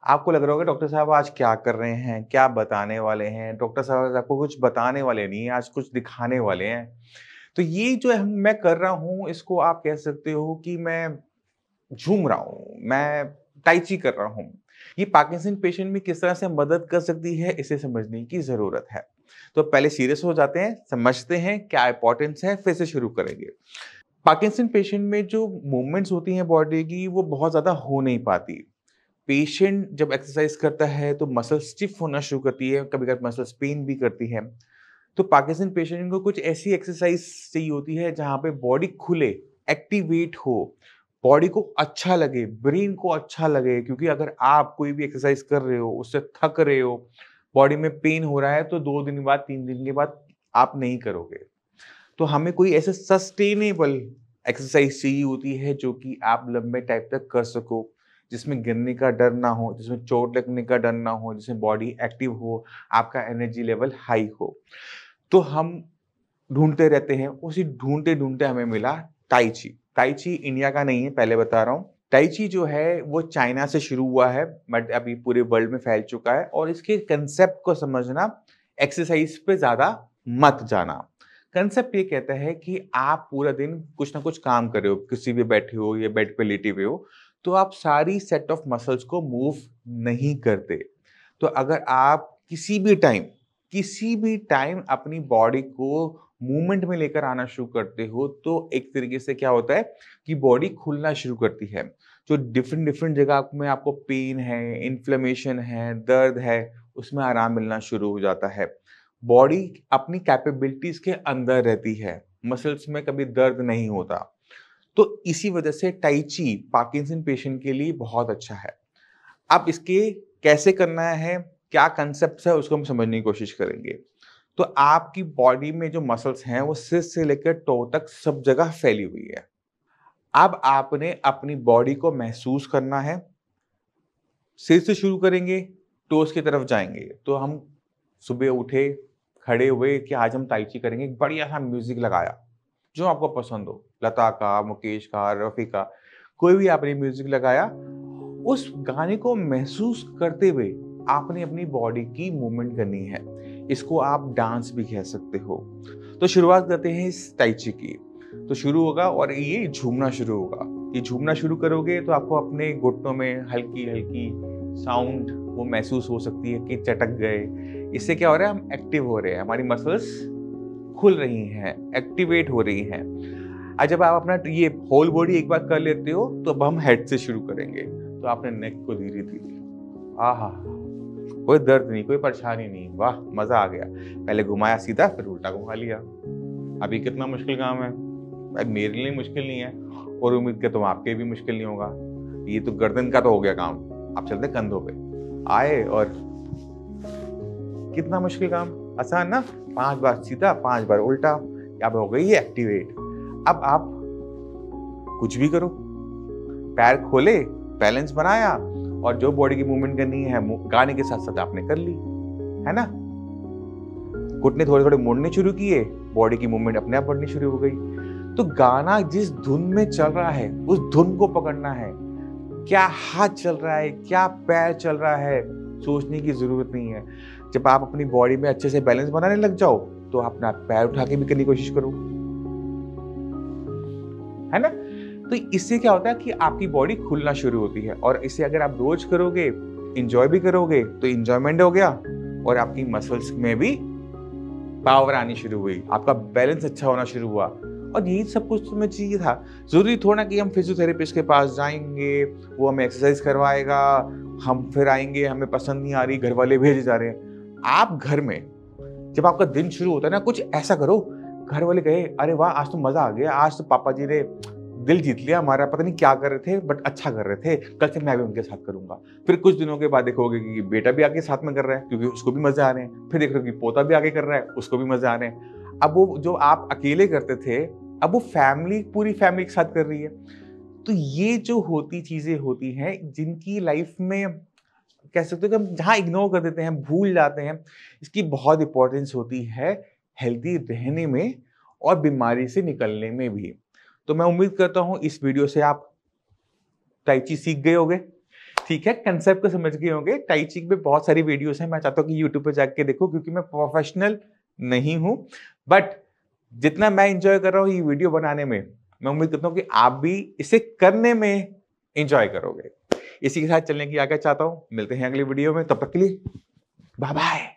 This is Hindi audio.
आपको लग रहा होगा डॉक्टर साहब आज क्या कर रहे हैं, क्या बताने वाले हैं? डॉक्टर साहब आज आपको कुछ बताने वाले नहीं हैं, आज कुछ दिखाने वाले हैं। तो ये जो है मैं कर रहा हूँ, इसको आप कह सकते हो कि मैं झूम रहा हूँ, मैं tai chi कर रहा हूँ। ये पार्किंसन पेशेंट में किस तरह से मदद कर सकती है, इसे समझने की ज़रूरत है। तो पहले सीरियस हो जाते हैं, समझते हैं क्या इम्पोर्टेंस है, फिर से शुरू करेंगे। पार्किंसन पेशेंट में जो मूवमेंट्स होती हैं बॉडी की, वो बहुत ज़्यादा हो नहीं पाती। पेशेंट जब एक्सरसाइज करता है तो मसल स्टिफ होना शुरू करती है, कभी-कभार मसल्स पेन भी करती है। तो पार्किंसन पेशेंट को कुछ ऐसी एक्सरसाइज चाहिए होती है जहाँ पे बॉडी खुले, एक्टिवेट हो, बॉडी को अच्छा लगे, ब्रेन को अच्छा लगे क्योंकि अगर आप कोई भी एक्सरसाइज कर रहे हो, उससे थक रहे हो, बॉडी में पेन हो रहा है तो 2 दिन बाद, 3 दिन के बाद आप नहीं करोगे। तो हमें कोई ऐसे सस्टेनेबल एक्सरसाइज चाहिए होती है जो कि आप लंबे टाइम तक कर सको, जिसमें गिरने का डर ना हो, जिसमें चोट लगने का डर ना हो, जिसमें बॉडी एक्टिव हो, आपका एनर्जी लेवल हाई हो। तो हम ढूँढते रहते हैं, उसी ढूँढते-ढूँढते हमें मिला ताइ ची। ताइ ची इंडिया का नहीं है, पहले बता रहा हूँ। ताइ ची जो है वो चाइना से शुरू हुआ है बट अभी पूरे वर्ल्ड में फैल चुका है और इसके कांसेप्ट को समझना, एक्सरसाइज पे ज़्यादा मत जाना। कांसेप्ट ये कहता है कि आप पूरा दिन कुछ ना कुछ काम कर रहे हो, किसी भी बैठे हो या बेड पे लेटे हुए हो, तो आप सारी सेट ऑफ मसल्स को मूव नहीं करते। तो अगर आप किसी भी टाइम अपनी बॉडी को मूवमेंट में लेकर आना शुरू करते हो, तो एक तरीके से क्या होता है कि बॉडी खुलना शुरू करती है। जो डिफरेंट डिफरेंट जगह में आपको पेन है, इन्फ्लेमेशन है, दर्द है, उसमें आराम मिलना शुरू हो जाता है। बॉडी अपनी कैपेबिलिटीज़ के अंदर रहती है, मसल्स में कभी दर्द नहीं होता। तो इसी वजह से टाइ ची पार्किंसन पेशेंट के लिए बहुत अच्छा है। अब इसके कैसे करना है, क्या कांसेप्ट्स है, उसको हम समझने की कोशिश करेंगे। तो आपकी बॉडी में जो मसल्स हैं, वो सिर से लेकर टो तक सब जगह फैली हुई है। अब आपने अपनी बॉडी को महसूस करना है। सिर से शुरू करेंगे, टोज़ की तरफ जाएँगे। तो हम सुबह उठे, खड़े हुए कि आज हम ताइ ची करेंगे, एक बढ़िया-सा म्यूज़िक लगाया, जो आपको पसंद हो, लता का, मुकेश का, रफ़ी का, कोई भी आपने म्यूज़िक लगाया, उस गाने को महसूस करते हुए आपने अपनी बॉडी की मूवमेंट करनी है। इसको आप डांस भी कह सकते हो। तो शुरुआत करते हैं इस ताइ ची की। तो शुरू होगा और ये झूमना शुरू होगा। ये झूमना शुरू करोगे तो आपको अपने घुटनों में हल्की-हल्की साउंड वो महसूस हो सकती है कि चटक गए। इससे क्या हो रहा है, हम एक्टिव हो रहे हैं, हमारी मसल्स खुल रही हैं, एक्टिवेट हो रही हैं। जब आप अपना ये होल बॉडी एक बार कर लेते हो, तो अब हम हेड से शुरू करेंगे। तो आपने नेक को धीरे-धीरे आहा! कोई दर्द नहीं, कोई परेशानी नहीं, वाह! मज़ा आ गया। पहले घुमाया सीधा, फिर उल्टा घुमा लिया। अब ये कितना मुश्किल काम है? भाई मेरे लिए मुश्किल नहीं है और उम्मीद करता हूँ आपके भी मुश्किल नहीं होगा। ये तो गर्दन का तो हो गया काम, अब चलते हैं कंधों पे। आए और कितना मुश्किल काम, आसान ना? 5 बार सीधा, 5 बार उल्टा, अब हो गई है एक्टिवेट। अब आप कुछ भी करो, पैर खोले, बैलेंस बनाया और जो बॉडी की मूवमेंट करनी है गाने के साथ-साथ आपने कर ली, है ना? घुटने थोड़े-थोड़े मुड़ने शुरू किए, बॉडी की मूवमेंट अपने आप बढ़नी शुरू हो गई। तो गाना जिस धुन में चल रहा है, उस धुन को पकड़ना है। क्या हाथ चल रहा है, क्या पैर चल रहा है, सोचने की ज़रूरत नहीं है। जब आप अपनी बॉडी में अच्छे से बैलेंस बनाने लग जाओ, तो अपना पैर उठा के भी करने की कोशिश करो। है ना? तो इससे क्या होता है कि आपकी बॉडी खुलना शुरू होती है और इसे अगर आप रोज करोगे, एन्जॉय भी करोगे, तो एन्जॉयमेंट हो गया और आपकी मसल्स में भी पावर आनी शुरू हुई, आपका बैलेंस अच्छा होना शुरू हुआ और यही सब कुछ तुम्हें चाहिए था। ज़रूरी थोड़ा ना कि हम फिजियोथेरेपिस्ट के पास जाएँगे, वो हमें एक्सरसाइज करवाएगा, हम फिर आएँगे, हमें पसंद नहीं आ रही, घर वाले भेजे जा रहे हैं। आप घर में जब आपका दिन शुरू होता है ना, कुछ ऐसा करो, घर वाले कहे, "अरे वाह! आज तो मज़ा आ गया, आज तो पापा जी ने दिल जीत लिया हमारा, पता नहीं क्या कर रहे थे बट अच्छा कर रहे थे, कल से मैं भी उनके साथ करूँगा।" फिर कुछ दिनों के बाद देखोगे कि बेटा भी आके साथ में कर रहा है क्योंकि उसको भी मज़े आ रहे हैं। फिर देख रहे हो कि पोता भी आगे कर रहा है, उसको भी मज़े आ रहे हैं। अब वो जो आप अकेले करते थे, अब वो फैमिली पूरी फैमिली के साथ कर रही है। तो ये जो होती चीज़ें होती हैं, जिनकी लाइफ में कह सकते हो कि हम जहाँ इग्नोर कर देते हैं, भूल जाते हैं, इसकी बहुत इम्पोर्टेंस होती है हेल्दी रहने में और बीमारी से निकलने में भी। तो मैं उम्मीद करता हूँ इस वीडियो से आप ताइ ची सीख गए होंगे। ठीक है, कंसेप्ट को समझ गए होंगे। टाई ची पे बहुत सारी वीडियोस हैं, मैं चाहता हूँ कि यूट्यूब पे जाके देखो, क्योंकि मैं प्रोफेशनल नहीं हूँ, बट जितना मैं एंजॉय कर रहा हूँ ये वीडियो बनाने में, मैं उम्मीद करता हूँ कि आप भी इसे करने में एंजॉय करोगे। इसी के साथ चलने की आज्ञा चाहता हूँ, मिलते हैं अगली वीडियो में, तब तक के लिए बाय बाय।